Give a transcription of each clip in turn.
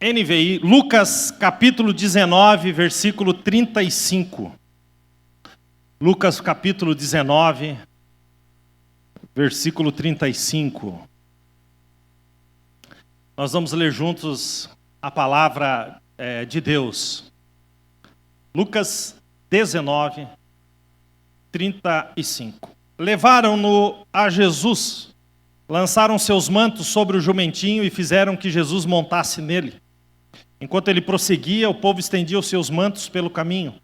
NVI, Lucas capítulo 19, versículo 35. Lucas capítulo 19, versículo 35. Nós vamos ler juntos a palavra de Deus. Lucas 19, 35. Levaram-no a Jesus, lançaram seus mantos sobre o jumentinho e fizeram que Jesus montasse nele. Enquanto ele prosseguia, o povo estendia os seus mantos pelo caminho.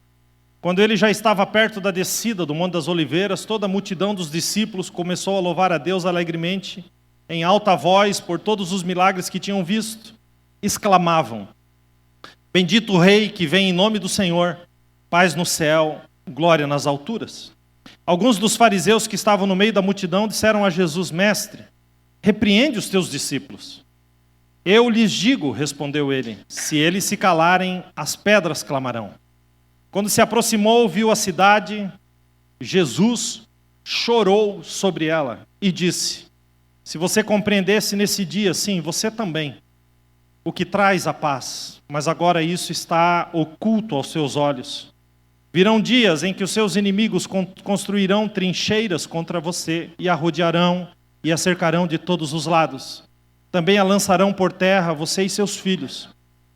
Quando ele já estava perto da descida do Monte das Oliveiras, toda a multidão dos discípulos começou a louvar a Deus alegremente, em alta voz, por todos os milagres que tinham visto. Exclamavam: Bendito o Rei que vem em nome do Senhor, paz no céu, glória nas alturas. Alguns dos fariseus que estavam no meio da multidão disseram a Jesus: Mestre, repreende os teus discípulos. Eu lhes digo, respondeu ele, se eles se calarem, as pedras clamarão. Quando se aproximou, viu a cidade, Jesus chorou sobre ela e disse: Se você compreendesse nesse dia, sim, você também, o que traz a paz, mas agora isso está oculto aos seus olhos. Virão dias em que os seus inimigos construirão trincheiras contra você e a rodearão e a cercarão de todos os lados. Também a lançarão por terra, você e seus filhos.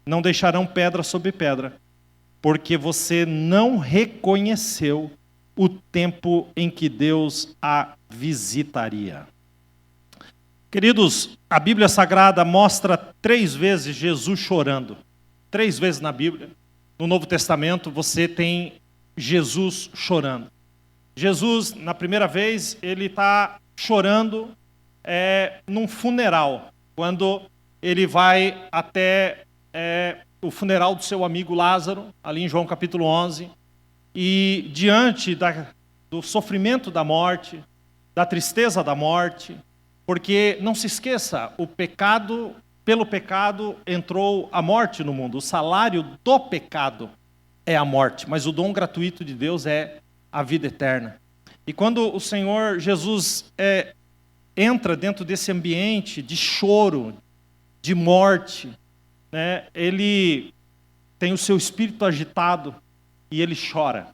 Não deixarão pedra sobre pedra, porque você não reconheceu o tempo em que Deus a visitaria. Queridos, a Bíblia Sagrada mostra 3 vezes Jesus chorando. 3 vezes na Bíblia. No Novo Testamento você tem Jesus chorando. Jesus, na primeira vez, ele está chorando num funeral. Quando ele vai até o funeral do seu amigo Lázaro, ali em João capítulo 11, e diante do sofrimento da morte, da tristeza da morte, porque, não se esqueça, pelo pecado entrou a morte no mundo, o salário do pecado é a morte, mas o dom gratuito de Deus é a vida eterna. E quando o Senhor Jesus entra dentro desse ambiente de choro, de morte, né, ele tem o seu espírito agitado e ele chora,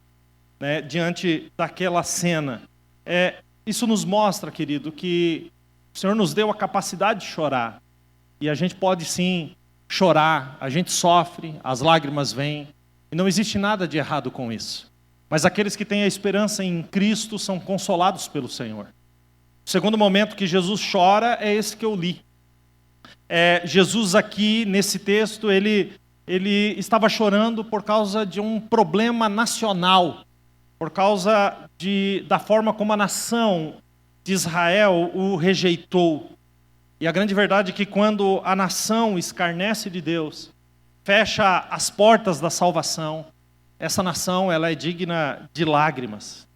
né, diante daquela cena. Isso nos mostra, querido, que o Senhor nos deu a capacidade de chorar. E a gente pode sim chorar, a gente sofre, as lágrimas vêm, e não existe nada de errado com isso. Mas aqueles que têm a esperança em Cristo são consolados pelo Senhor. O segundo momento que Jesus chora é esse que eu li. Jesus aqui, nesse texto, ele estava chorando por causa de um problema nacional, por causa da forma como a nação de Israel o rejeitou. E a grande verdade é que quando a nação escarnece de Deus, fecha as portas da salvação, essa nação ela é digna de lágrimas.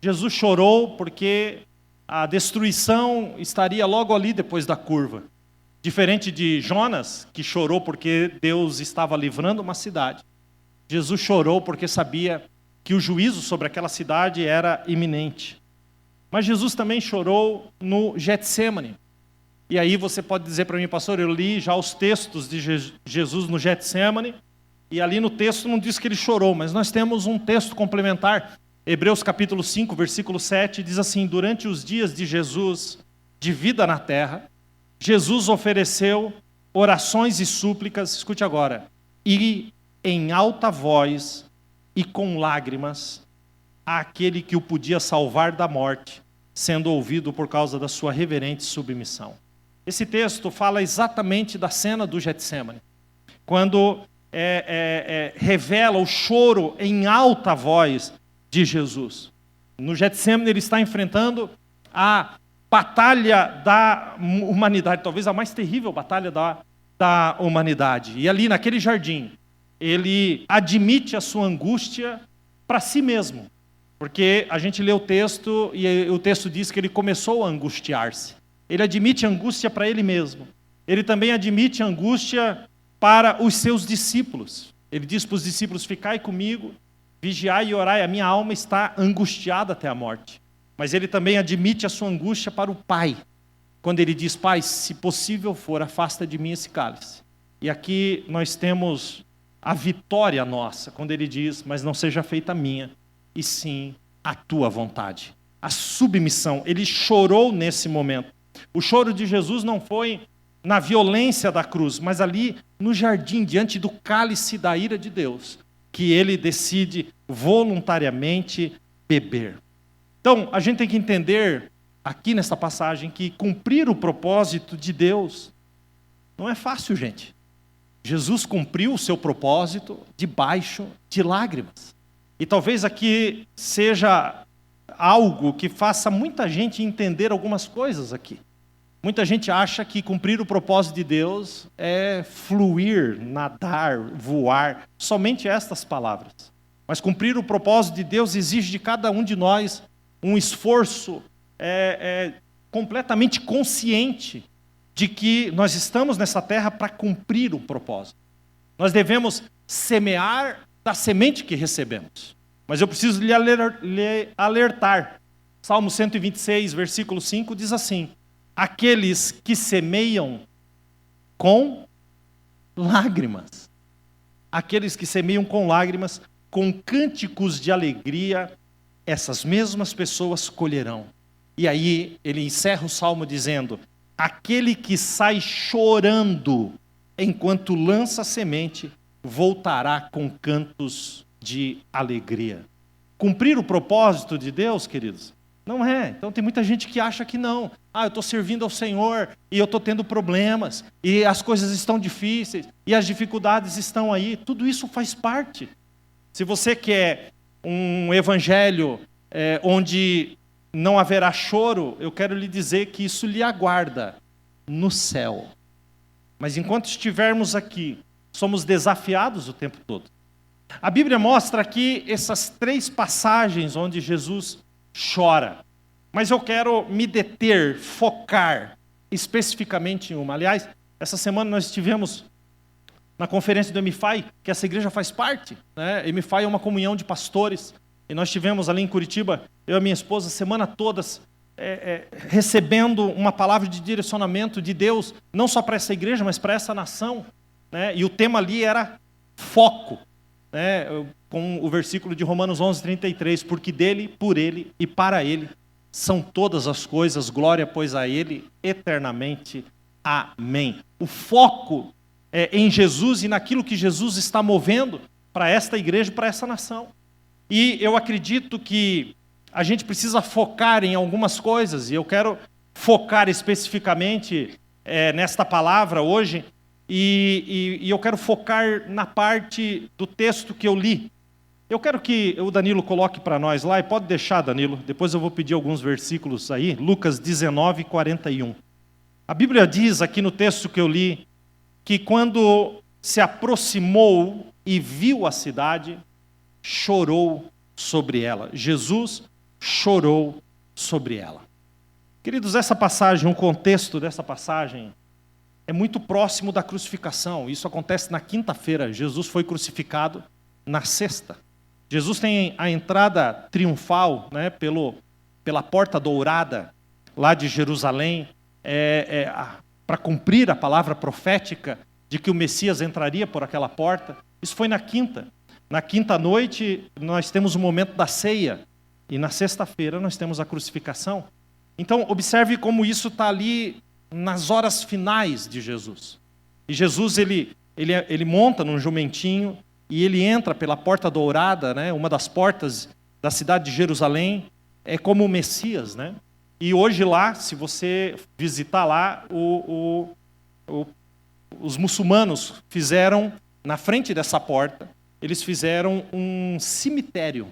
Jesus chorou porque a destruição estaria logo ali depois da curva. Diferente de Jonas, que chorou porque Deus estava livrando uma cidade. Jesus chorou porque sabia que o juízo sobre aquela cidade era iminente. Mas Jesus também chorou no Getsêmani. E aí você pode dizer para mim, pastor, eu li já os textos de Jesus no Getsêmani, e ali no texto não diz que ele chorou, mas nós temos um texto complementar. Hebreus capítulo 5, versículo 7, diz assim: Durante os dias de Jesus, de vida na terra, Jesus ofereceu orações e súplicas, escute agora, e em alta voz e com lágrimas, àquele que o podia salvar da morte, sendo ouvido por causa da sua reverente submissão. Esse texto fala exatamente da cena do Getsêmani, quando revela o choro em alta voz de Jesus. No Getsêmani ele está enfrentando a batalha da humanidade, talvez a mais terrível batalha da humanidade. E ali naquele jardim, ele admite a sua angústia para si mesmo. Porque a gente lê o texto e o texto diz que ele começou a angustiar-se. Ele admite angústia para ele mesmo. Ele também admite angústia para os seus discípulos. Ele diz para os discípulos: Ficai comigo, vigiai e orai, a minha alma está angustiada até a morte. Mas ele também admite a sua angústia para o Pai, quando ele diz: Pai, se possível for, afasta de mim esse cálice. E aqui nós temos a vitória nossa, quando ele diz, mas não seja feita a minha, e sim a tua vontade. A submissão, ele chorou nesse momento. O choro de Jesus não foi na violência da cruz, mas ali no jardim, diante do cálice da ira de Deus, que ele decide voluntariamente beber. Então, a gente tem que entender, aqui nessa passagem, que cumprir o propósito de Deus não é fácil, gente. Jesus cumpriu o seu propósito debaixo de lágrimas. E talvez aqui seja algo que faça muita gente entender algumas coisas aqui. Muita gente acha que cumprir o propósito de Deus é fluir, nadar, voar, somente estas palavras. Mas cumprir o propósito de Deus exige de cada um de nós um esforço completamente consciente de que nós estamos nessa terra para cumprir o propósito. Nós devemos semear da semente que recebemos. Mas eu preciso lhe alertar. Salmo 126, versículo 5 diz assim: aqueles que semeiam com lágrimas. Aqueles que semeiam com lágrimas, com cânticos de alegria, essas mesmas pessoas colherão. E aí ele encerra o salmo dizendo: aquele que sai chorando enquanto lança a semente, voltará com cantos de alegria. Cumprir o propósito de Deus, queridos, não é. Então tem muita gente que acha que não. Eu estou servindo ao Senhor e eu estou tendo problemas, e as coisas estão difíceis, e as dificuldades estão aí. Tudo isso faz parte. Se você quer um evangelho onde não haverá choro, eu quero lhe dizer que isso lhe aguarda no céu. Mas enquanto estivermos aqui, somos desafiados o tempo todo. A Bíblia mostra aqui essas 3 passagens onde Jesus chora. Mas eu quero me deter, focar especificamente em uma. Aliás, essa semana nós estivemos na conferência do MFI, que essa igreja faz parte, né? MFI é uma comunhão de pastores. E nós tivemos ali em Curitiba, eu e a minha esposa, a semana toda, recebendo uma palavra de direcionamento de Deus, não só para essa igreja, mas para essa nação. Né? E o tema ali era foco, né? Com o versículo de Romanos 11:33, porque dele, por ele e para ele são todas as coisas, glória, pois a ele eternamente. Amém. O foco é em Jesus e naquilo que Jesus está movendo para esta igreja, para essa nação. E eu acredito que a gente precisa focar em algumas coisas, e eu quero focar especificamente nesta palavra hoje, e eu quero focar na parte do texto que eu li. Eu quero que o Danilo coloque para nós lá, e pode deixar, Danilo, depois eu vou pedir alguns versículos aí, Lucas 19:41. A Bíblia diz aqui no texto que eu li, que quando se aproximou e viu a cidade, chorou sobre ela. Jesus chorou sobre ela. Queridos, essa passagem, o contexto dessa passagem é muito próximo da crucificação. Isso acontece na quinta-feira. Jesus foi crucificado na sexta. Jesus tem a entrada triunfal, né, pela porta dourada lá de Jerusalém, para cumprir a palavra profética de que o Messias entraria por aquela porta. Isso foi na quinta. Na quinta noite, nós temos o momento da ceia. E na sexta-feira, nós temos a crucificação. Então, observe como isso está ali nas horas finais de Jesus. E Jesus, ele monta num jumentinho e ele entra pela porta dourada, né, uma das portas da cidade de Jerusalém, como o Messias. Né? E hoje lá, se você visitar lá, os muçulmanos fizeram, na frente dessa porta, eles fizeram um cemitério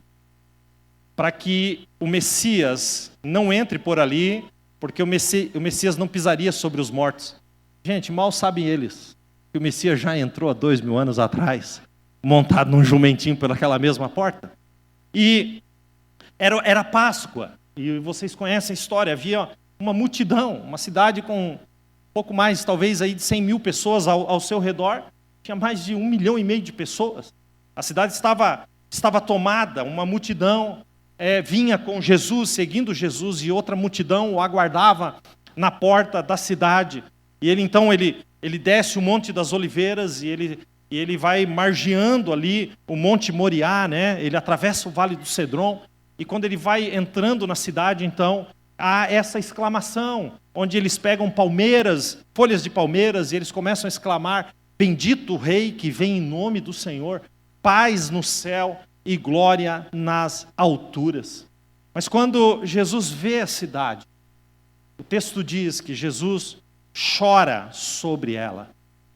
para que o Messias não entre por ali, porque o Messias não pisaria sobre os mortos. Gente, mal sabem eles que o Messias já entrou há 2000 anos atrás, montado num jumentinho pelaquela mesma porta. E era Páscoa, e vocês conhecem a história, havia uma multidão, uma cidade com pouco mais, talvez, aí de 100 mil pessoas ao seu redor, tinha mais de 1,5 milhão de pessoas. A cidade estava tomada, uma multidão vinha com Jesus, seguindo Jesus, e outra multidão o aguardava na porta da cidade. E ele desce o Monte das Oliveiras e ele vai margeando ali o Monte Moriá, né? Ele atravessa o Vale do Cedron. E quando ele vai entrando na cidade, então, há essa exclamação, onde eles pegam palmeiras, folhas de palmeiras, e eles começam a exclamar: bendito o Rei que vem em nome do Senhor, paz no céu e glória nas alturas. Mas quando Jesus vê a cidade, o texto diz que Jesus chora sobre ela.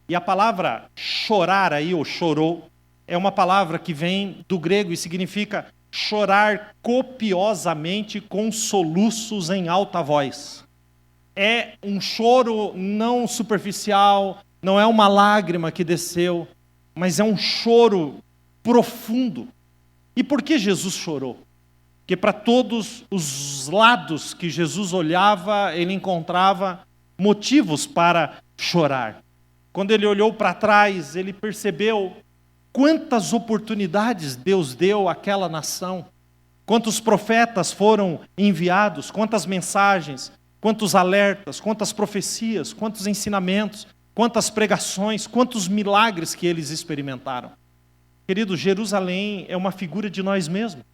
E a palavra chorar aí, ou chorou, é uma palavra que vem do grego e significa chorar copiosamente com soluços em alta voz. É um choro não superficial, não é uma lágrima que desceu, mas é um choro profundo. E por que Jesus chorou? Porque para todos os lados que Jesus olhava, ele encontrava motivos para chorar. Quando ele olhou para trás, ele percebeu quantas oportunidades Deus deu àquela nação, quantos profetas foram enviados, quantas mensagens, quantos alertas, quantas profecias, quantos ensinamentos, quantas pregações, quantos milagres que eles experimentaram. Querido, Jerusalém é uma figura de nós mesmos.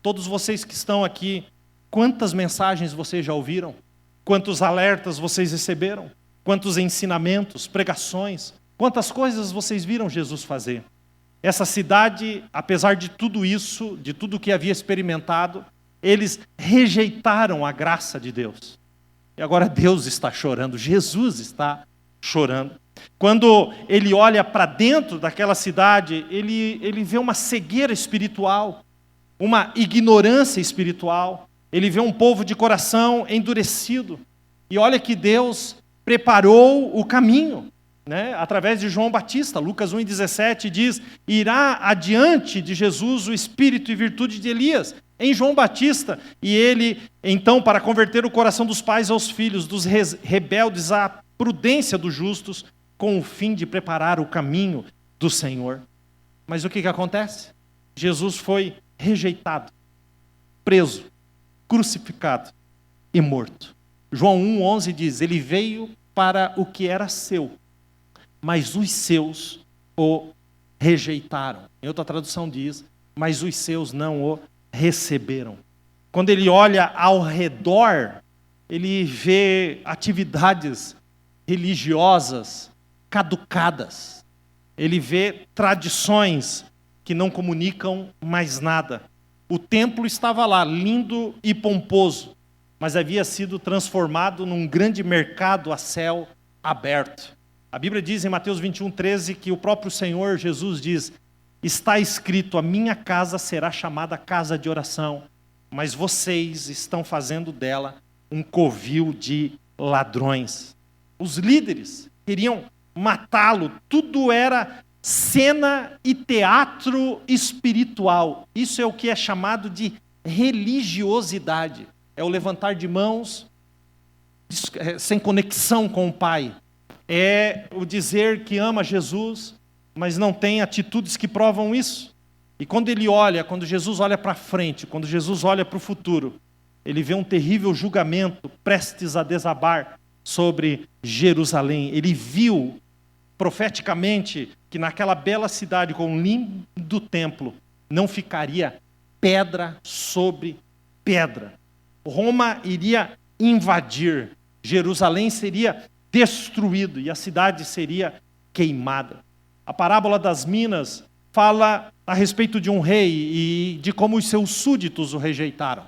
Todos vocês que estão aqui, quantas mensagens vocês já ouviram? Quantos alertas vocês receberam? Quantos ensinamentos, pregações, quantas coisas vocês viram Jesus fazer? Essa cidade, apesar de tudo isso, de tudo que havia experimentado, eles rejeitaram a graça de Deus. E agora Deus está chorando, Jesus está chorando. Quando ele olha para dentro daquela cidade, ele vê uma cegueira espiritual, uma ignorância espiritual. Ele vê um povo de coração endurecido. E olha que Deus preparou o caminho, né? Através de João Batista. Lucas 1,17 diz: irá adiante de Jesus o espírito e virtude de Elias, em João Batista. E ele, então, para converter o coração dos pais aos filhos, dos rebeldes à prudência dos justos, com o fim de preparar o caminho do Senhor. Mas o que acontece? Jesus foi rejeitado, preso, crucificado e morto. João 1,11 diz: ele veio para o que era seu, mas os seus o rejeitaram. Em outra tradução diz: mas os seus não o receberam. Quando ele olha ao redor, ele vê atividades religiosas caducadas. Ele vê tradições que não comunicam mais nada. O templo estava lá, lindo e pomposo, mas havia sido transformado num grande mercado a céu aberto. A Bíblia diz em Mateus 21,13 que o próprio Senhor Jesus diz: está escrito, a minha casa será chamada casa de oração, mas vocês estão fazendo dela um covil de ladrões. Os líderes queriam matá-lo, tudo era cena e teatro espiritual. Isso é o que é chamado de religiosidade. É o levantar de mãos sem conexão com o Pai. É o dizer que ama Jesus, mas não tem atitudes que provam isso. E quando Jesus olha para frente, quando Jesus olha para o futuro, ele vê um terrível julgamento prestes a desabar sobre Jerusalém. Ele viu profeticamente que naquela bela cidade com um lindo templo não ficaria pedra sobre pedra. Roma iria invadir, Jerusalém seria destruído e a cidade seria queimada. A parábola das minas fala a respeito de um rei e de como os seus súditos o rejeitaram.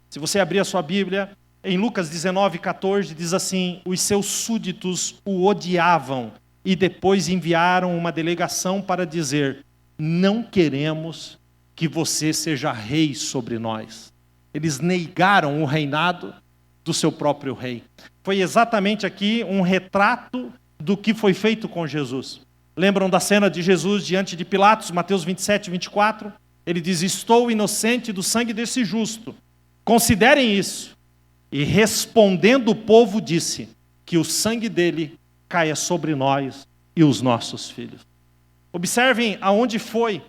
Se você abrir a sua Bíblia, em Lucas 19,14 diz assim: os seus súditos o odiavam e depois enviaram uma delegação para dizer: não queremos que você seja rei sobre nós. Eles negaram o reinado do seu próprio rei. Foi exatamente aqui um retrato do que foi feito com Jesus. Lembram da cena de Jesus diante de Pilatos, Mateus 27:24? Ele diz: estou inocente do sangue desse justo. Considerem isso. E respondendo o povo disse: que o sangue dele caia sobre nós e os nossos filhos. Observem aonde foi,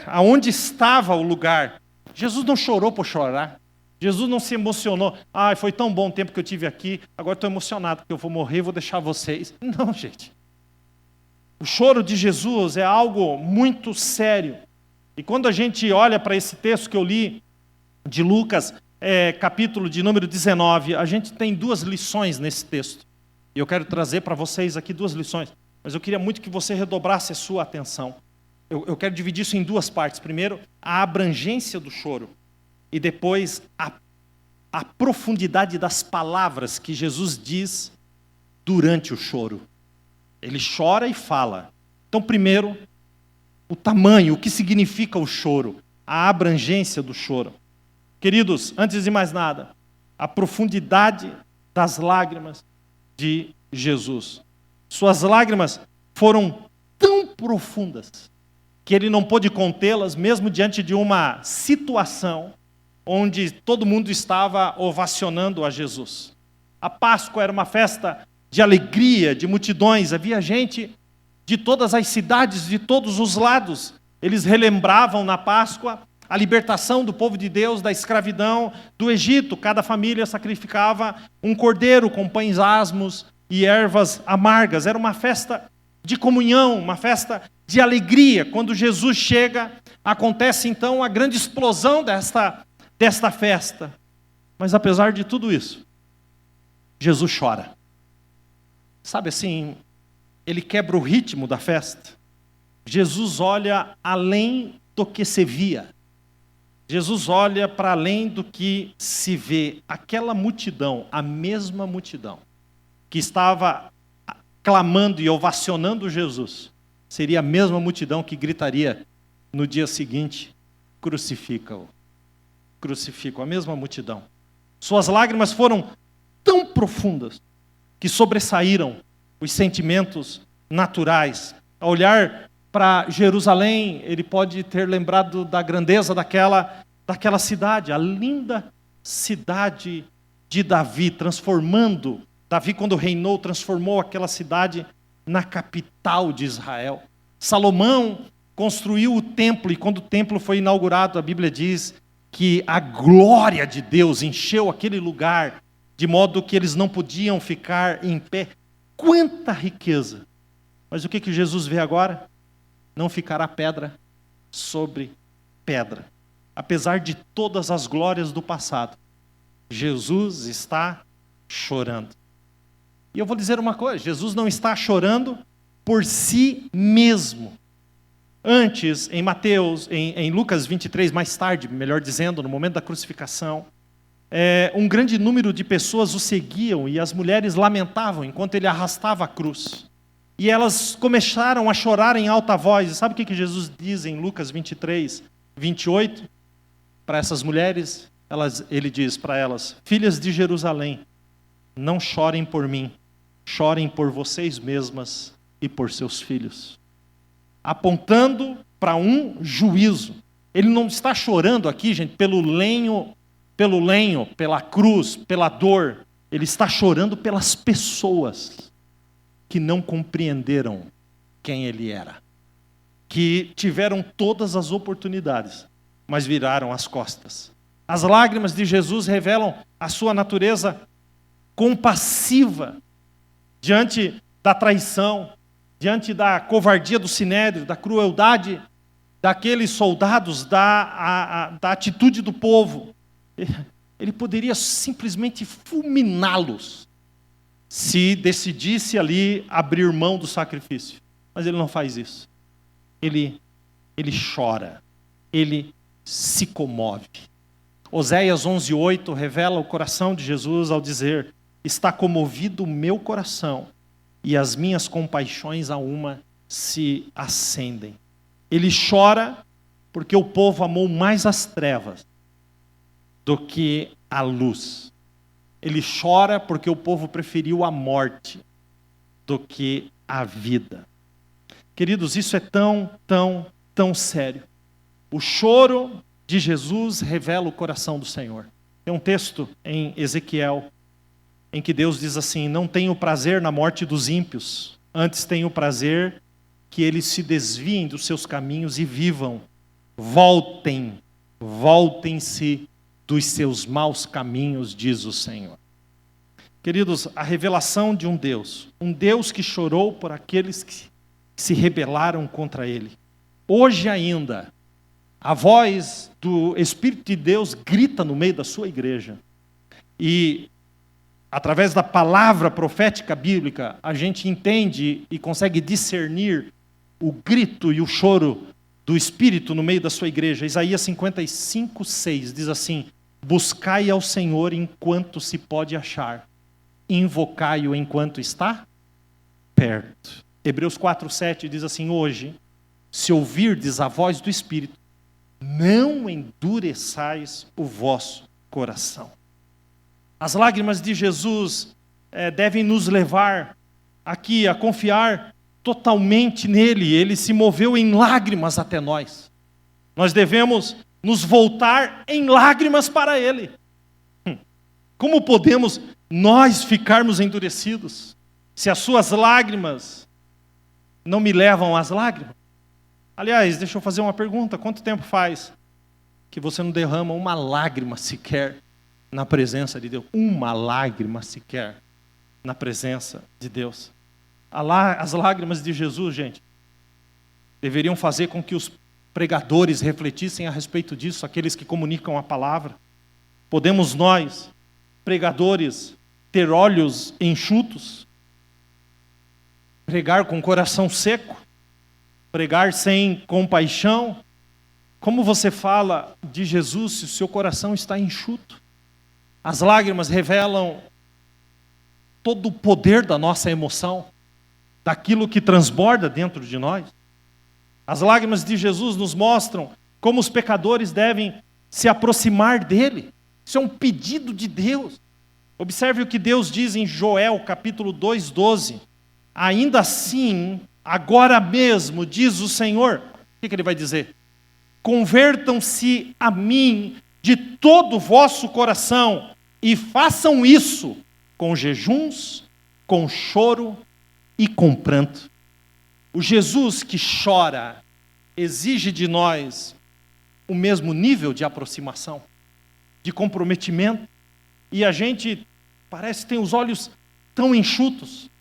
aonde estava o lugar. Jesus não chorou por chorar. Jesus não se emocionou. Foi tão bom o tempo que eu tive aqui, agora estou emocionado porque eu vou morrer e vou deixar vocês. Não, gente. O choro de Jesus é algo muito sério. E quando a gente olha para esse texto que eu li, de Lucas, capítulo de número 19, a gente tem 2 lições nesse texto. E eu quero trazer para vocês aqui 2 lições. Mas eu queria muito que você redobrasse a sua atenção. Eu quero dividir isso em 2 partes. Primeiro, a abrangência do choro. E depois, a profundidade das palavras que Jesus diz durante o choro. Ele chora e fala. Então, primeiro, o tamanho, o que significa o choro, a abrangência do choro. Queridos, antes de mais nada, a profundidade das lágrimas de Jesus. Suas lágrimas foram tão profundas que ele não pôde contê-las, mesmo diante de uma situação onde todo mundo estava ovacionando a Jesus. A Páscoa era uma festa de alegria, de multidões, havia gente de todas as cidades, de todos os lados. Eles relembravam na Páscoa a libertação do povo de Deus da escravidão do Egito. Cada família sacrificava um cordeiro com pães asmos e ervas amargas. Era uma festa de comunhão, uma festa de alegria. Quando Jesus chega, acontece então a grande explosão desta festa. Mas apesar de tudo isso, Jesus chora. Sabe assim, ele quebra o ritmo da festa. Jesus olha além do que se via. Jesus olha para além do que se vê. Aquela multidão, a mesma multidão, que estava clamando e ovacionando Jesus, seria a mesma multidão que gritaria no dia seguinte: crucifica-o. Crucifica-o, a mesma multidão. Suas lágrimas foram tão profundas que sobressaíram os sentimentos naturais. Ao olhar para Jerusalém, ele pode ter lembrado da grandeza daquela cidade, a linda cidade de Davi, Davi, quando reinou, transformou aquela cidade na capital de Israel. Salomão construiu o templo, e quando o templo foi inaugurado, a Bíblia diz que a glória de Deus encheu aquele lugar, de modo que eles não podiam ficar em pé. Quanta riqueza! Mas o que Jesus vê agora? Não ficará pedra sobre pedra. Apesar de todas as glórias do passado, Jesus está chorando. E eu vou dizer uma coisa, Jesus não está chorando por si mesmo. Antes, em Mateus, em Lucas 23, mais tarde, melhor dizendo, no momento da crucificação, um grande número de pessoas o seguiam e as mulheres lamentavam enquanto ele arrastava a cruz. E elas começaram a chorar em alta voz. E sabe o que Jesus diz em Lucas 23, 28? Para essas mulheres, ele diz para elas: filhas de Jerusalém, não chorem por mim, chorem por vocês mesmas e por seus filhos. Apontando para um juízo. Ele não está chorando aqui, gente, pelo lenho, pela cruz, pela dor. Ele está chorando pelas pessoas que não compreenderam quem ele era, que tiveram todas as oportunidades, mas viraram as costas. As lágrimas de Jesus revelam a sua natureza compassiva diante da traição, diante da covardia do sinédrio, da crueldade daqueles soldados, da atitude do povo. Ele poderia simplesmente fulminá-los se decidisse ali abrir mão do sacrifício. Mas ele não faz isso. Ele chora. Ele se comove. Oséias 11:8 revela o coração de Jesus ao dizer: está comovido o meu coração e as minhas compaixões a uma se acendem. Ele chora porque o povo amou mais as trevas do que a luz. Ele chora porque o povo preferiu a morte do que a vida. Queridos, isso é tão, tão, tão sério. O choro de Jesus revela o coração do Senhor. Tem um texto em Ezequiel em que Deus diz assim: não tenho prazer na morte dos ímpios, antes tenho prazer que eles se desviem dos seus caminhos e vivam. Voltem-se dos seus maus caminhos, diz o Senhor. Queridos, a revelação de um Deus que chorou por aqueles que se rebelaram contra Ele. Hoje ainda, a voz do Espírito de Deus grita no meio da sua igreja. E, através da palavra profética bíblica, a gente entende e consegue discernir o grito e o choro do Espírito no meio da sua igreja. Isaías 55:6 diz assim: buscai ao Senhor enquanto se pode achar, invocai-o enquanto está perto. Hebreus 4:7 diz assim: hoje, se ouvirdes a voz do Espírito, não endureçais o vosso coração. As lágrimas de Jesus devem nos levar aqui a confiar totalmente nele. Ele se moveu em lágrimas até nós. Nós devemos nos voltar em lágrimas para ele. Como podemos nós ficarmos endurecidos se as suas lágrimas não me levam às lágrimas? Aliás, deixa eu fazer uma pergunta. Quanto tempo faz que você não derrama uma lágrima sequer na presença de Deus? Uma lágrima sequer na presença de Deus. As lágrimas de Jesus, gente, deveriam fazer com que os pregadores refletissem a respeito disso, aqueles que comunicam a palavra. Podemos nós, pregadores, ter olhos enxutos? Pregar com o coração seco? Pregar sem compaixão? Como você fala de Jesus se o seu coração está enxuto? As lágrimas revelam todo o poder da nossa emoção, daquilo que transborda dentro de nós. As lágrimas de Jesus nos mostram como os pecadores devem se aproximar dele. Isso é um pedido de Deus. Observe o que Deus diz em Joel, capítulo 2:12. Ainda assim, agora mesmo, diz o Senhor. O que ele vai dizer? Convertam-se a mim de todo o vosso coração e façam isso com jejuns, com choro e com pranto. O Jesus que chora exige de nós o mesmo nível de aproximação, de comprometimento, e a gente parece que tem os olhos tão enxutos.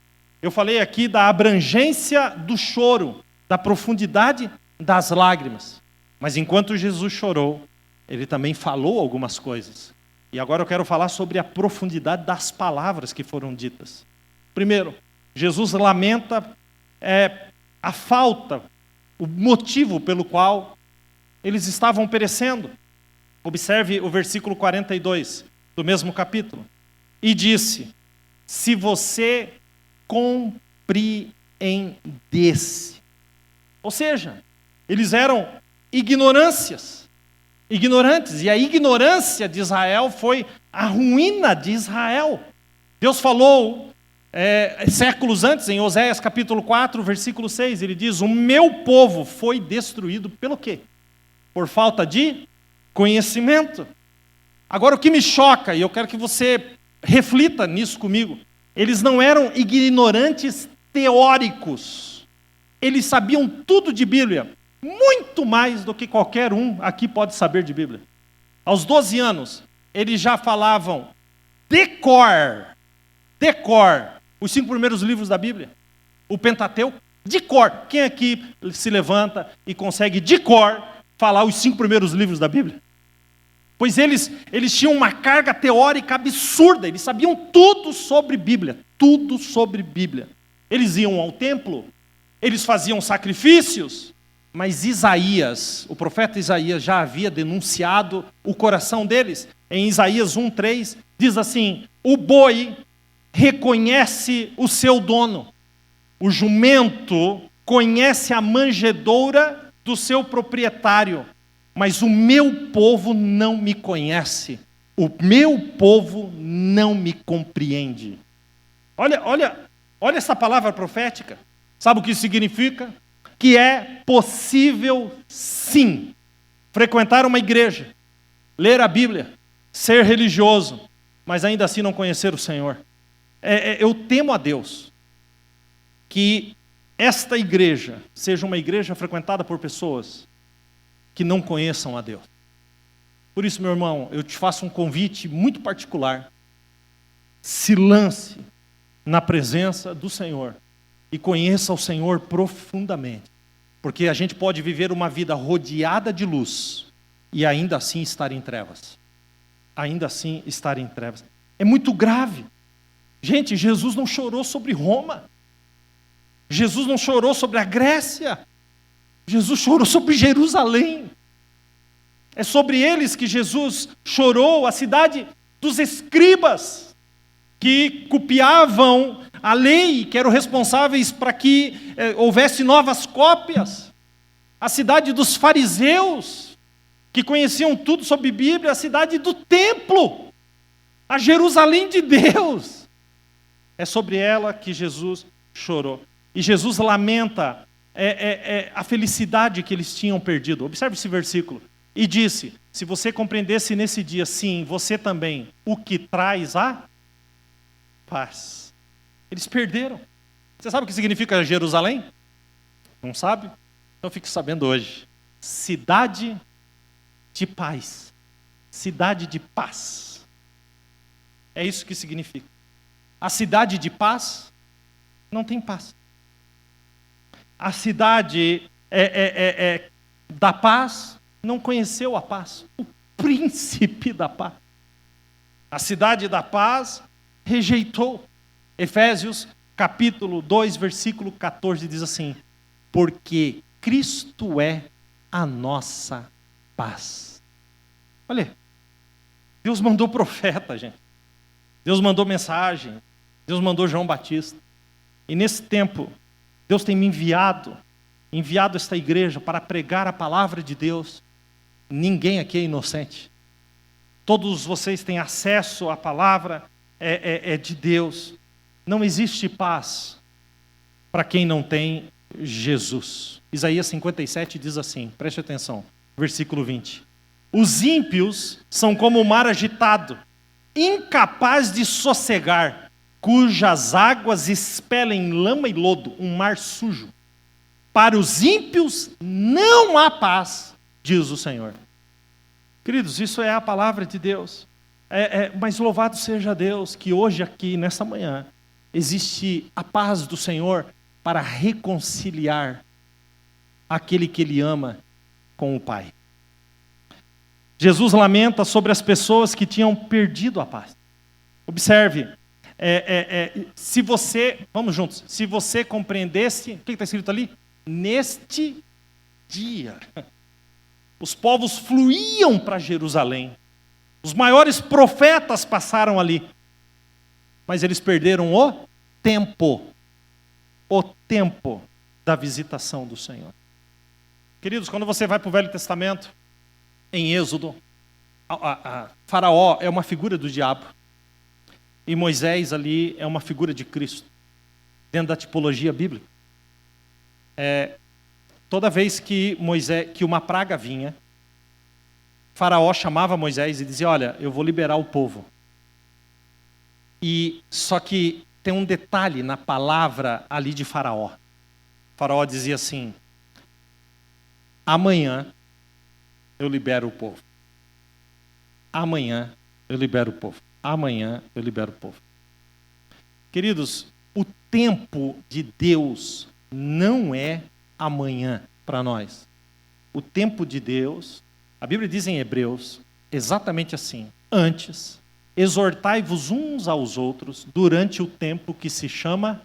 Eu falei aqui da abrangência do choro, da profundidade das lágrimas. Mas enquanto Jesus chorou, ele também falou algumas coisas. E agora eu quero falar sobre a profundidade das palavras que foram ditas. Primeiro, Jesus lamenta a falta, o motivo pelo qual eles estavam perecendo. Observe o versículo 42 do mesmo capítulo. E disse: se você compreendesse. Ou seja, eles eram ignorantes. E a ignorância de Israel foi a ruína de Israel. Deus falou séculos antes, em Oséias capítulo 4, versículo 6, ele diz: o meu povo foi destruído pelo quê? Por falta de conhecimento. Agora o que me choca, e eu quero que você reflita nisso comigo, eles não eram ignorantes teóricos. Eles sabiam tudo de Bíblia, muito mais do que qualquer um aqui pode saber de Bíblia. Aos 12 anos, eles já falavam de cor, os 5 primeiros livros da Bíblia. O Pentateuco, de cor. Quem aqui se levanta e consegue de cor falar os 5 primeiros livros da Bíblia? Pois eles tinham uma carga teórica absurda, eles sabiam tudo sobre Bíblia, tudo sobre Bíblia. Eles iam ao templo, eles faziam sacrifícios, mas Isaías, o profeta Isaías já havia denunciado o coração deles. Em Isaías 1:3 diz assim: o boi reconhece o seu dono, o jumento conhece a manjedoura do seu proprietário, mas o meu povo não me conhece, o meu povo não me compreende. Olha essa palavra profética. Sabe o que isso significa? Que é possível, sim, frequentar uma igreja, ler a Bíblia, ser religioso, mas ainda assim não conhecer o Senhor. Eu temo a Deus que esta igreja seja uma igreja frequentada por pessoas que não conheçam a Deus. Por isso, meu irmão, eu te faço um convite muito particular. Se lance na presença do Senhor e conheça o Senhor profundamente. Porque a gente pode viver uma vida rodeada de luz e ainda assim estar em trevas. Ainda assim estar em trevas. É muito grave. Gente, Jesus não chorou sobre Roma. Jesus não chorou sobre a Grécia. Jesus chorou sobre Jerusalém. É sobre eles que Jesus chorou, a cidade dos escribas, que copiavam a lei, que eram responsáveis para que houvesse novas cópias. A cidade dos fariseus, que conheciam tudo sobre Bíblia, a cidade do templo, a Jerusalém de Deus. É sobre ela que Jesus chorou. E Jesus lamenta a felicidade que eles tinham perdido. Observe esse versículo. E disse, se você compreendesse nesse dia, sim, você também, o que traz a paz. Eles perderam. Você sabe o que significa Jerusalém? Não sabe? Então fique sabendo hoje. Cidade de paz. Cidade de paz. É isso que significa. A cidade de paz não tem paz. A cidade da paz não conheceu a paz. O príncipe da paz. A cidade da paz rejeitou. Efésios capítulo 2, versículo 14 diz assim: porque Cristo é a nossa paz. Olha, Deus mandou profeta, gente. Deus mandou mensagem. Deus mandou João Batista. E nesse tempo, Deus tem me enviado esta igreja para pregar a palavra de Deus. Ninguém aqui é inocente. Todos vocês têm acesso à palavra de Deus. Não existe paz para quem não tem Jesus. Isaías 57 diz assim, preste atenção, versículo 20. Os ímpios são como o mar agitado, incapaz de sossegar, cujas águas expelem lama e lodo, um mar sujo. Para os ímpios não há paz, diz o Senhor. Queridos, isso é a palavra de Deus. Mas louvado seja Deus que hoje aqui, nessa manhã, existe a paz do Senhor para reconciliar aquele que Ele ama com o Pai. Jesus lamenta sobre as pessoas que tinham perdido a paz. Observe, se você, vamos juntos, se você compreendesse, o que está escrito ali? Neste dia, os povos fluíam para Jerusalém. Os maiores profetas passaram ali. Mas eles perderam o tempo da visitação do Senhor. Queridos, quando você vai para o Velho Testamento, em Êxodo, Faraó é uma figura do diabo. E Moisés ali é uma figura de Cristo, dentro da tipologia bíblica. Toda vez que uma praga vinha, Faraó chamava Moisés e dizia, olha, eu vou liberar o povo. Só que tem um detalhe na palavra ali de Faraó. Faraó dizia assim, amanhã eu libero o povo. Amanhã eu libero o povo. Amanhã eu libero o povo. Queridos, o tempo de Deus não é amanhã para nós. O tempo de Deus, a Bíblia diz em Hebreus, exatamente assim. Antes, exortai-vos uns aos outros durante o tempo que se chama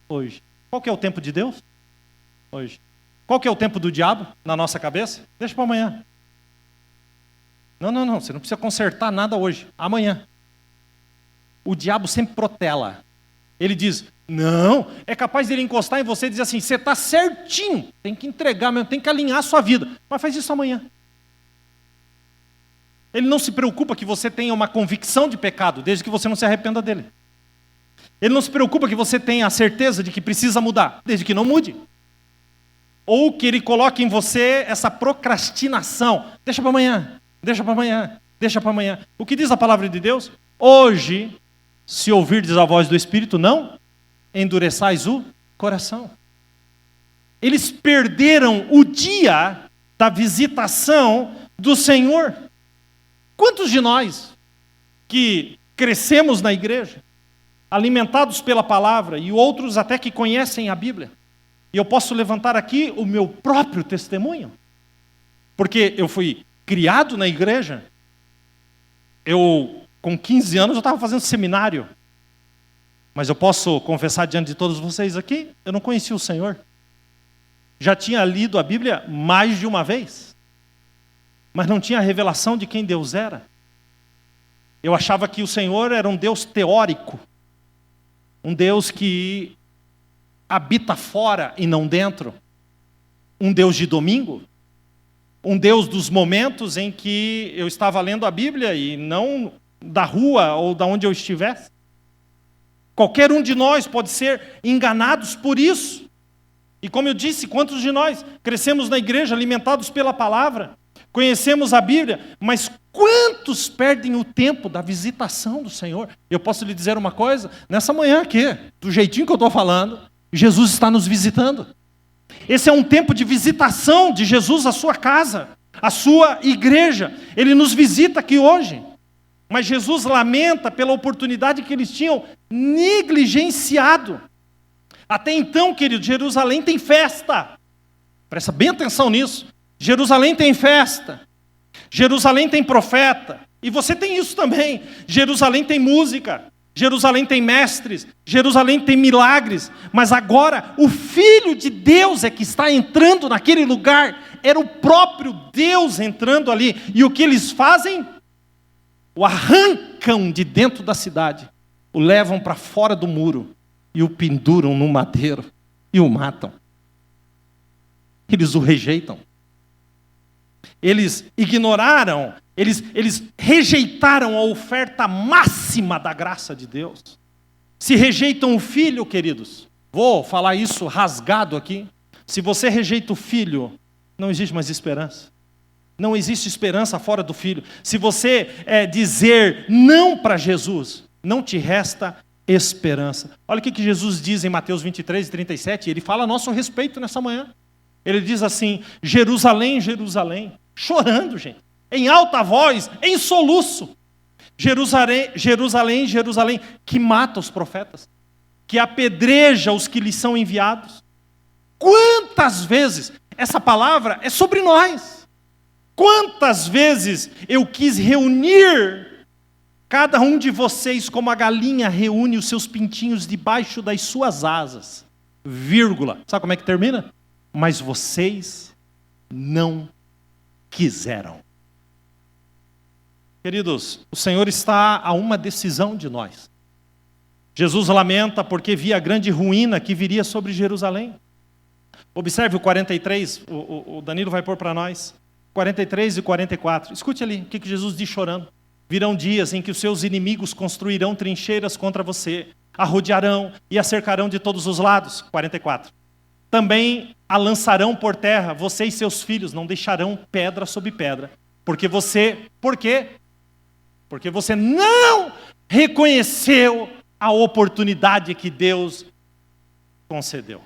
hoje. Qual que é o tempo de Deus? Hoje. Qual que é o tempo do diabo na nossa cabeça? Deixa para amanhã. Não, você não precisa consertar nada hoje. Amanhã. O diabo sempre protela. Ele diz, não, é capaz de ele encostar em você e dizer assim, você está certinho, tem que entregar mesmo, tem que alinhar a sua vida. Mas faz isso amanhã. Ele não se preocupa que você tenha uma convicção de pecado, desde que você não se arrependa dele. Ele não se preocupa que você tenha a certeza de que precisa mudar, desde que não mude. Ou que ele coloque em você essa procrastinação. Deixa para amanhã, deixa para amanhã, deixa para amanhã. O que diz a palavra de Deus? Hoje, se ouvirdes a voz do Espírito, não endureçais o coração. Eles perderam o dia da visitação do Senhor. Quantos de nós que crescemos na igreja, alimentados pela palavra, e outros até que conhecem a Bíblia, e eu posso levantar aqui o meu próprio testemunho, porque eu fui criado na igreja, com 15 anos eu estava fazendo seminário, mas eu posso confessar diante de todos vocês aqui, eu não conhecia o Senhor. Já tinha lido a Bíblia mais de uma vez, mas não tinha a revelação de quem Deus era. Eu achava que o Senhor era um Deus teórico, um Deus que habita fora e não dentro, um Deus de domingo, um Deus dos momentos em que eu estava lendo a Bíblia e não da rua ou da onde eu estivesse. Qualquer um de nós pode ser enganados por isso. E como eu disse, quantos de nós crescemos na igreja alimentados pela palavra, conhecemos a Bíblia, mas quantos perdem o tempo da visitação do Senhor? Eu posso lhe dizer uma coisa, nessa manhã aqui, do jeitinho que eu estou falando, Jesus está nos visitando. Esse é um tempo de visitação de Jesus à sua casa, à sua igreja. Ele nos visita aqui hoje. Mas Jesus lamenta pela oportunidade que eles tinham negligenciado. Até então, querido, Jerusalém tem festa. Presta bem atenção nisso. Jerusalém tem festa. Jerusalém tem profeta. E você tem isso também. Jerusalém tem música. Jerusalém tem mestres. Jerusalém tem milagres. Mas agora, o Filho de Deus é que está entrando naquele lugar. Era o próprio Deus entrando ali. E o que eles fazem? O arrancam de dentro da cidade, o levam para fora do muro e o penduram no madeiro e o matam. Eles o rejeitam. Eles ignoraram, eles rejeitaram a oferta máxima da graça de Deus. Se rejeitam o filho, queridos, vou falar isso rasgado aqui. Se você rejeita o filho, não existe mais esperança. Não existe esperança fora do Filho. Se você dizer não para Jesus, não te resta esperança. Olha o que Jesus diz em Mateus 23 e 37. Ele fala a nosso respeito nessa manhã. Ele diz assim: Jerusalém, Jerusalém, chorando, gente, em alta voz, em soluço. Jerusalém, Jerusalém, Jerusalém, que mata os profetas, que apedreja os que lhes são enviados. Quantas vezes essa palavra é sobre nós? Quantas vezes eu quis reunir cada um de vocês como a galinha reúne os seus pintinhos debaixo das suas asas, vírgula. Sabe como é que termina? Mas vocês não quiseram. Queridos, o Senhor está a uma decisão de nós. Jesus lamenta porque via a grande ruína que viria sobre Jerusalém. Observe o 43, o Danilo vai pôr para nós. 43 e 44. Escute ali o que Jesus diz chorando. Virão dias em que os seus inimigos construirão trincheiras contra você, a rodearão e a cercarão de todos os lados. 44. Também a lançarão por terra, você e seus filhos não deixarão pedra sobre pedra. Por quê? Porque você não reconheceu a oportunidade que Deus concedeu.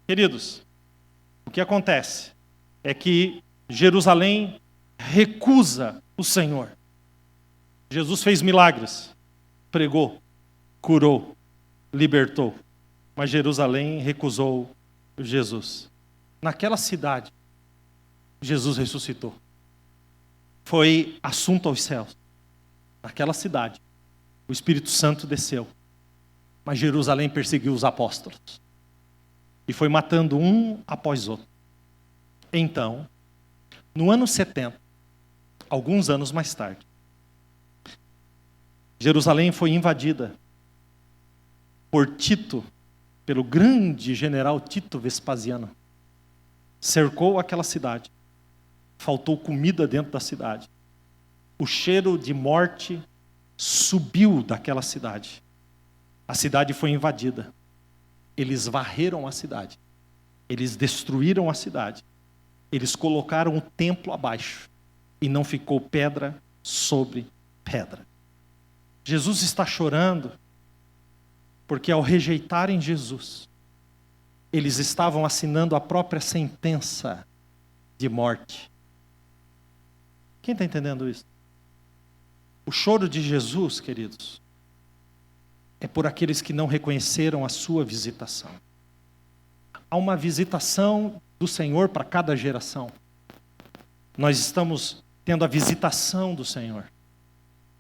Queridos, o que acontece é que Jerusalém recusa o Senhor. Jesus fez milagres, pregou, curou, libertou, mas Jerusalém recusou Jesus. Naquela cidade, Jesus ressuscitou. Foi assunto aos céus. Naquela cidade, o Espírito Santo desceu, mas Jerusalém perseguiu os apóstolos e foi matando um após outro. Então, no ano 70, alguns anos mais tarde, Jerusalém foi invadida por Tito, pelo grande general Tito Vespasiano. Cercou aquela cidade. Faltou comida dentro da cidade. O cheiro de morte subiu daquela cidade. A cidade foi invadida. Eles varreram a cidade. Eles destruíram a cidade. Eles colocaram o templo abaixo e não ficou pedra sobre pedra. Jesus está chorando porque ao rejeitarem Jesus, eles estavam assinando a própria sentença de morte. Quem está entendendo isso? O choro de Jesus, queridos, é por aqueles que não reconheceram a sua visitação. Há uma visitação do Senhor para cada geração. Nós estamos tendo a visitação do Senhor.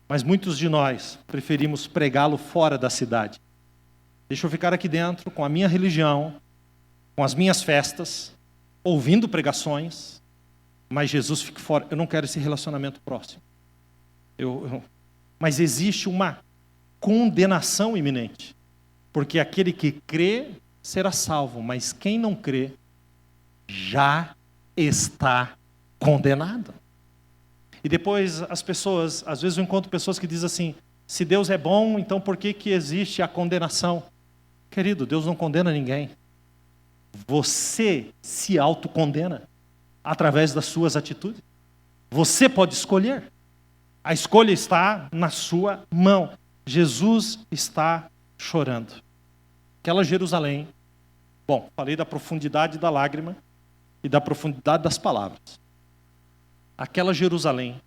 Mas muitos de nós preferimos pregá-lo fora da cidade. Deixa eu ficar aqui dentro com a minha religião, com as minhas festas, ouvindo pregações, mas Jesus fica fora. Eu não quero esse relacionamento próximo. Mas existe uma condenação iminente. Porque aquele que crê será salvo, mas quem não crê já está condenado. E depois as pessoas, às vezes eu encontro pessoas que dizem assim, se Deus é bom, então por que existe a condenação? Querido, Deus não condena ninguém. Você se autocondena através das suas atitudes. Você pode escolher. A escolha está na sua mão. Jesus está chorando. Aquela Jerusalém, bom, falei da profundidade da lágrima e da profundidade das palavras. Aquela Jerusalém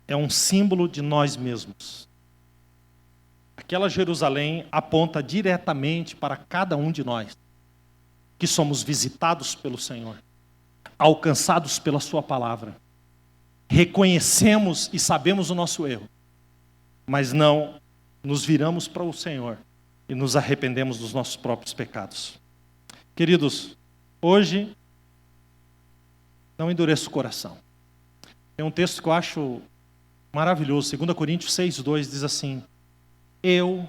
é um símbolo de nós mesmos. Aquela Jerusalém aponta diretamente para cada um de nós, que somos visitados pelo Senhor, alcançados pela sua palavra. Reconhecemos e sabemos o nosso erro, mas não nos viramos para o Senhor e nos arrependemos dos nossos próprios pecados. Queridos, hoje, não endureça o coração. Tem um texto que eu acho maravilhoso, 2 Coríntios 6:2, diz assim, eu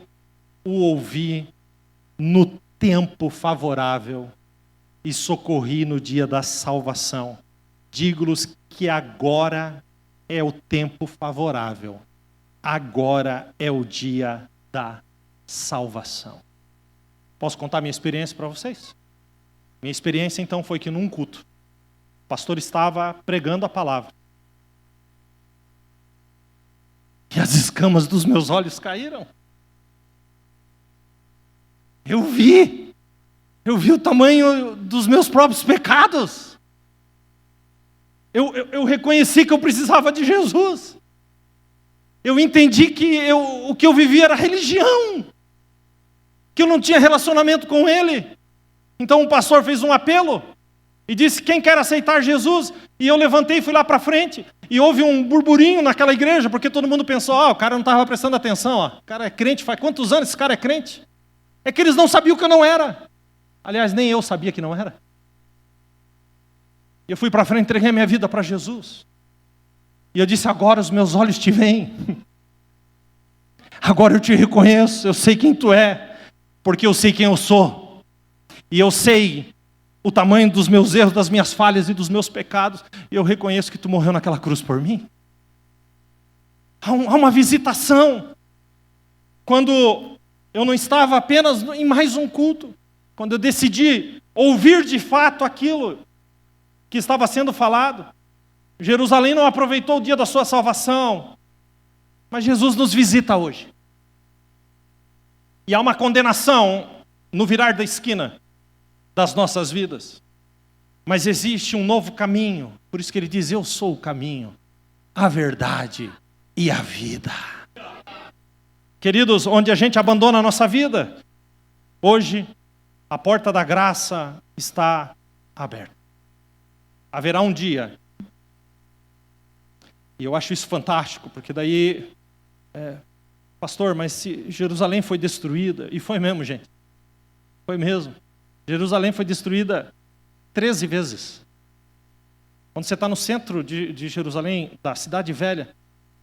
o ouvi no tempo favorável e socorri no dia da salvação. Digo-lhes que agora é o tempo favorável. Agora é o dia da salvação. Posso contar minha experiência para vocês? Minha experiência então foi que num culto, o pastor estava pregando a palavra. E as escamas dos meus olhos caíram. Eu vi o tamanho dos meus próprios pecados. Eu reconheci que eu precisava de Jesus. Eu entendi que o que eu vivia era religião. Que eu não tinha relacionamento com Ele. Então o pastor fez um apelo e disse, quem quer aceitar Jesus? E eu levantei e fui lá para frente. E houve um burburinho naquela igreja, porque todo mundo pensou, o cara não estava prestando atenção. O cara é crente, faz quantos anos esse cara é crente? É que eles não sabiam que eu não era. Aliás, nem eu sabia que não era. E eu fui para frente, entreguei a minha vida para Jesus. E eu disse, agora os meus olhos te veem. Agora eu te reconheço, eu sei quem tu é, porque eu sei quem eu sou. E eu sei o tamanho dos meus erros, das minhas falhas e dos meus pecados. E eu reconheço que tu morreu naquela cruz por mim. Há uma visitação. Quando eu não estava apenas em mais um culto, quando eu decidi ouvir de fato aquilo que estava sendo falado. Jerusalém não aproveitou o dia da sua salvação, mas Jesus nos visita hoje. E há uma condenação no virar da esquina das nossas vidas. Mas existe um novo caminho, por isso que ele diz, eu sou o caminho, a verdade e a vida. Queridos, onde a gente abandona a nossa vida, hoje a porta da graça está aberta. Haverá um dia, e eu acho isso fantástico, porque daí, pastor, mas se Jerusalém foi destruída, e foi mesmo, gente, foi mesmo, Jerusalém foi destruída 13 vezes. Quando você está no centro de Jerusalém, da cidade velha,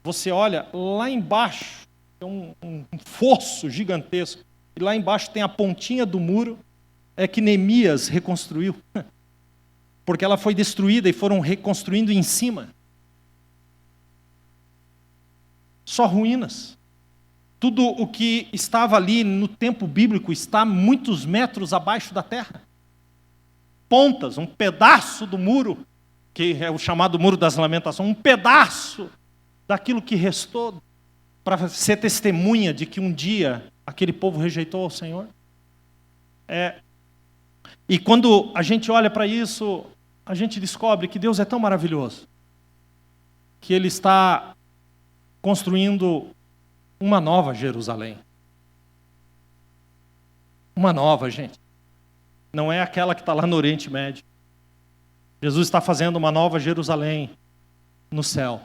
você olha lá embaixo, tem um fosso gigantesco, e lá embaixo tem a pontinha do muro, que Neemias reconstruiu. Porque ela foi destruída e foram reconstruindo em cima. Só ruínas. Tudo o que estava ali no tempo bíblico está muitos metros abaixo da terra. Pontas, um pedaço do muro, que é o chamado Muro das Lamentações, um pedaço daquilo que restou para ser testemunha de que um dia aquele povo rejeitou ao Senhor. E quando a gente olha para isso, a gente descobre que Deus é tão maravilhoso, que Ele está construindo uma nova Jerusalém. Uma nova, gente. Não é aquela que está lá no Oriente Médio. Jesus está fazendo uma nova Jerusalém no céu.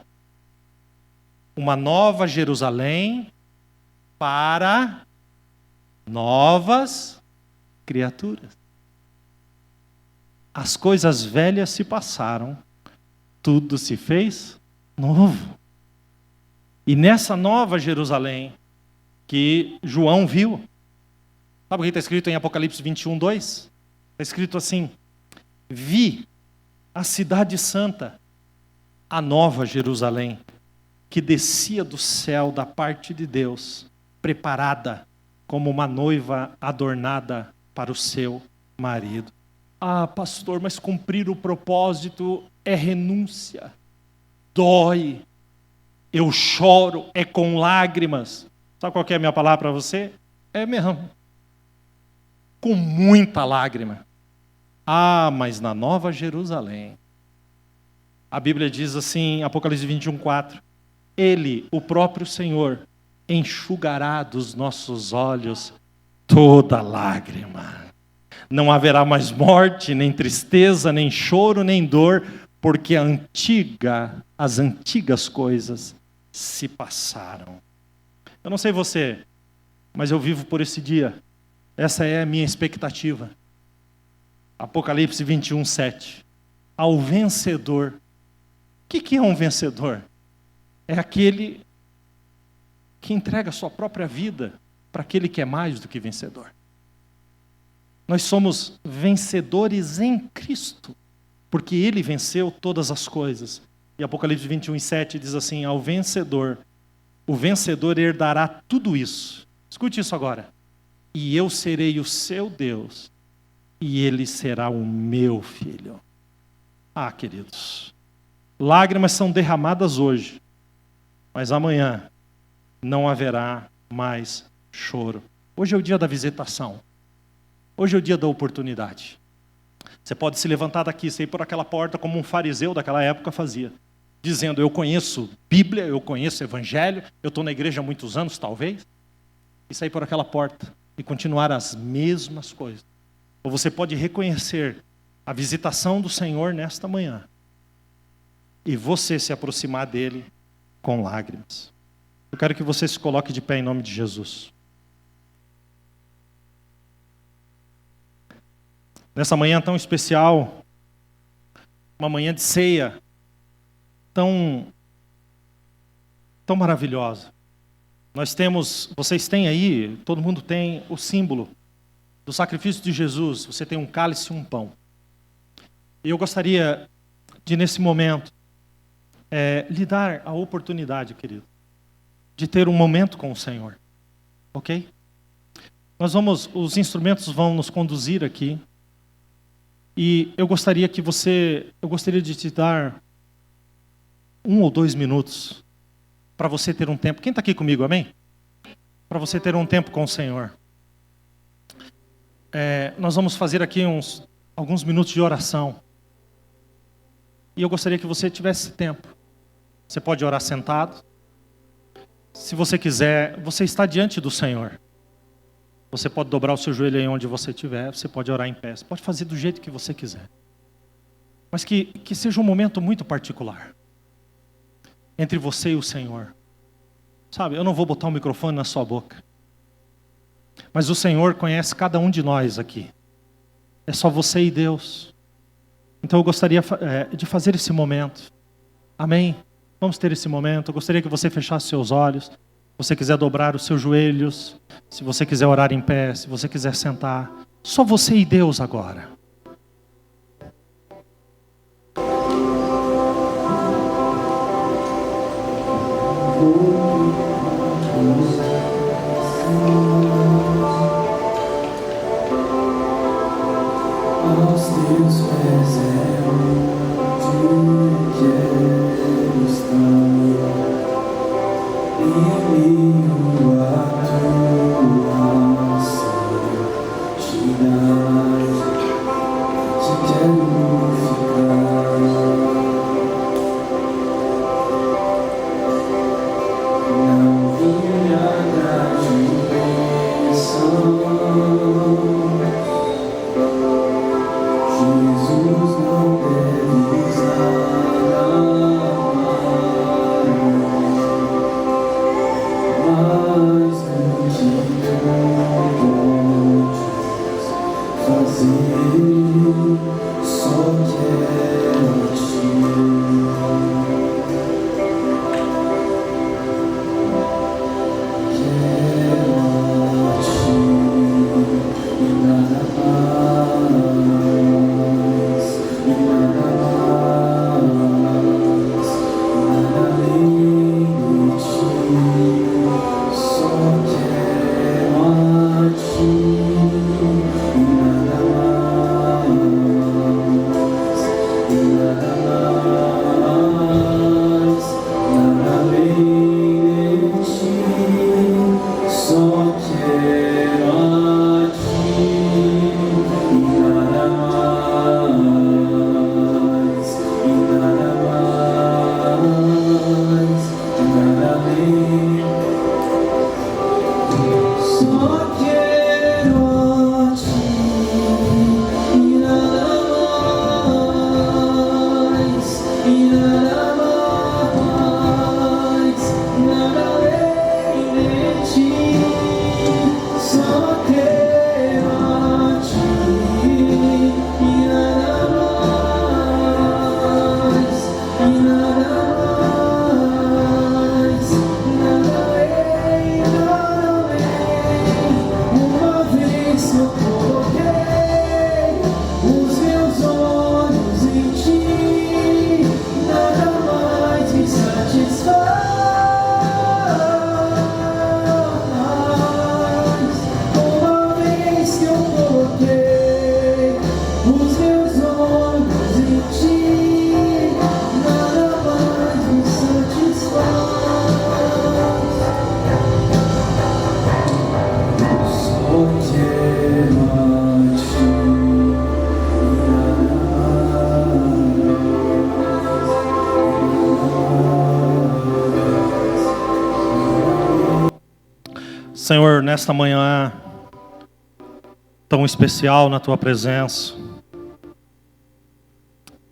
Uma nova Jerusalém para novas criaturas. As coisas velhas se passaram, tudo se fez novo. E nessa nova Jerusalém que João viu, sabe o que está escrito em Apocalipse 21, 2? Está escrito assim: vi a cidade santa, a nova Jerusalém, que descia do céu da parte de Deus, preparada como uma noiva adornada para o seu marido. Ah, pastor, mas cumprir o propósito é renúncia. Dói. Eu choro, é com lágrimas. Sabe qual que é a minha palavra para você? É mesmo. Com muita lágrima. Ah, mas na Nova Jerusalém, a Bíblia diz assim, Apocalipse 21, 4, Ele, o próprio Senhor, enxugará dos nossos olhos toda lágrima. Não haverá mais morte, nem tristeza, nem choro, nem dor, porque as antigas coisas se passaram. Eu não sei você, mas eu vivo por esse dia. Essa é a minha expectativa. Apocalipse 21, 7. Ao vencedor. O que é um vencedor? É aquele que entrega a sua própria vida para aquele que é mais do que vencedor. Nós somos vencedores em Cristo, porque Ele venceu todas as coisas. E Apocalipse 21, 7 diz assim, ao vencedor, o vencedor herdará tudo isso. Escute isso agora. E eu serei o seu Deus, e ele será o meu filho. Ah, queridos, lágrimas são derramadas hoje, mas amanhã não haverá mais choro. Hoje é o dia da visitação. Hoje é o dia da oportunidade. Você pode se levantar daqui, sair por aquela porta como um fariseu daquela época fazia, dizendo, eu conheço Bíblia, eu conheço Evangelho, eu estou na igreja há muitos anos, talvez, e sair por aquela porta e continuar as mesmas coisas. Ou você pode reconhecer a visitação do Senhor nesta manhã e você se aproximar dele com lágrimas. Eu quero que você se coloque de pé em nome de Jesus. Nessa manhã tão especial, uma manhã de ceia tão maravilhosa. Vocês têm aí, todo mundo tem o símbolo do sacrifício de Jesus. Você tem um cálice e um pão. E eu gostaria de, nesse momento, lhe dar a oportunidade, querido, de ter um momento com o Senhor. Ok? Os instrumentos vão nos conduzir aqui. E eu gostaria de te dar 1 ou 2 minutos para você ter um tempo. Quem está aqui comigo, amém? Para você ter um tempo com o Senhor. Nós vamos fazer aqui alguns minutos de oração. E eu gostaria que você tivesse tempo. Você pode orar sentado. Se você quiser, você está diante do Senhor. Você pode dobrar o seu joelho aí onde você estiver. Você pode orar em pé. Você pode fazer do jeito que você quiser. Mas que seja um momento muito particular. Entre você e o Senhor. Sabe, eu não vou botar o microfone na sua boca. Mas o Senhor conhece cada um de nós aqui. É só você e Deus. Então eu gostaria de fazer esse momento. Amém? Vamos ter esse momento. Eu gostaria que você fechasse seus olhos. Se você quiser dobrar os seus joelhos. Se você quiser orar em pé. Se você quiser sentar. Só você e Deus agora. Aos teus pés é onde quero estar, e meio a tua santidade. Senhor, nesta manhã tão especial na Tua presença,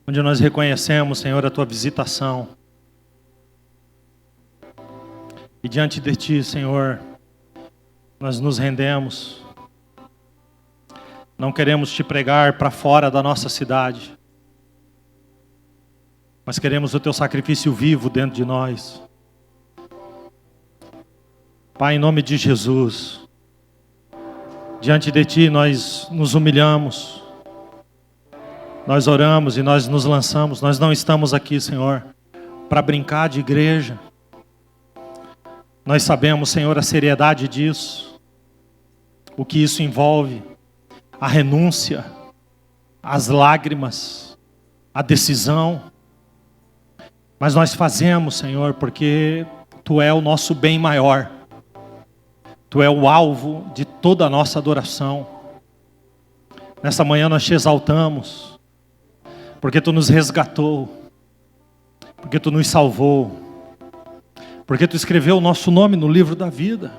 onde nós reconhecemos, Senhor, a Tua visitação. E diante de Ti, Senhor, nós nos rendemos. Não queremos Te pregar para fora da nossa cidade, mas queremos o Teu sacrifício vivo dentro de nós. Pai, em nome de Jesus, diante de Ti nós nos humilhamos, nós oramos e nós nos lançamos. Nós não estamos aqui, Senhor, para brincar de igreja. Nós sabemos, Senhor, a seriedade disso, o que isso envolve, a renúncia, as lágrimas, a decisão. Mas nós fazemos, Senhor, porque Tu é o nosso bem maior. Tu é o alvo de toda a nossa adoração. Nessa manhã nós Te exaltamos, porque Tu nos resgatou, porque Tu nos salvou, porque Tu escreveu o nosso nome no livro da vida.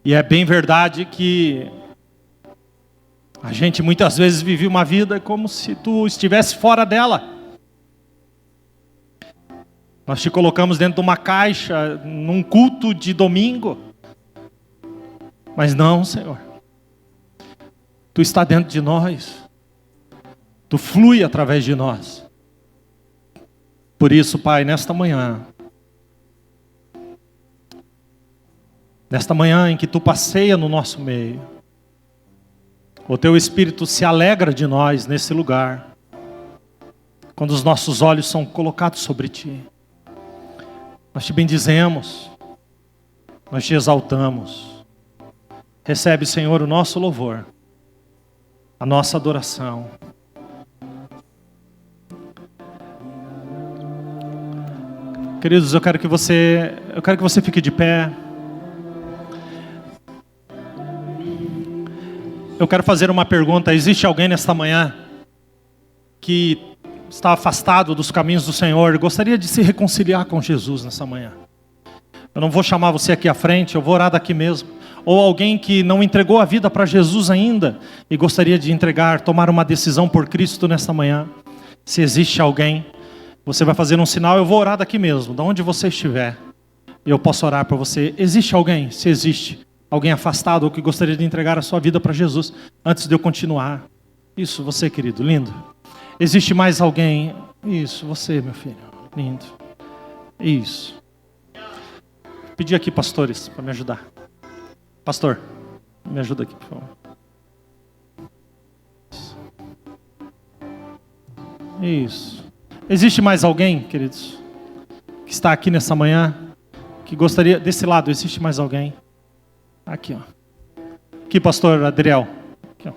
E é bem verdade que a gente muitas vezes vive uma vida como se Tu estivesse fora dela. Nós Te colocamos dentro de uma caixa, num culto de domingo. Mas não, Senhor. Tu está dentro de nós. Tu flui através de nós. Por isso, Pai, nesta manhã em que Tu passeia no nosso meio, o Teu Espírito se alegra de nós nesse lugar, quando os nossos olhos são colocados sobre Ti. Nós Te bendizemos, nós Te exaltamos. Recebe, Senhor, o nosso louvor, a nossa adoração. Queridos, eu quero que você fique de pé. Eu quero fazer uma pergunta. Existe alguém nesta manhã que está afastado dos caminhos do Senhor, gostaria de se reconciliar com Jesus nessa manhã? Eu não vou chamar você aqui à frente, eu vou orar daqui mesmo. Ou alguém que não entregou a vida para Jesus ainda e gostaria de entregar, tomar uma decisão por Cristo nessa manhã. Se existe alguém, você vai fazer um sinal, eu vou orar daqui mesmo, de onde você estiver. Eu posso orar por você. Existe alguém? Se existe alguém afastado ou que gostaria de entregar a sua vida para Jesus, antes de eu continuar, Isso, você, querido, lindo. Existe mais alguém? Isso, você, meu filho, lindo. Isso. Pedi aqui, pastores, para me ajudar. Pastor, me ajuda aqui, por favor. Isso. Existe mais alguém, queridos, que está aqui nessa manhã, que gostaria... Desse lado, existe mais alguém? Aqui, ó. Aqui, pastor Adriel. Aqui, ó.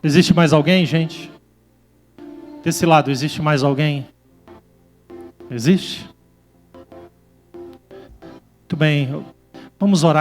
Existe mais alguém, gente? Desse lado, existe mais alguém? Existe? Muito bem. Vamos orar.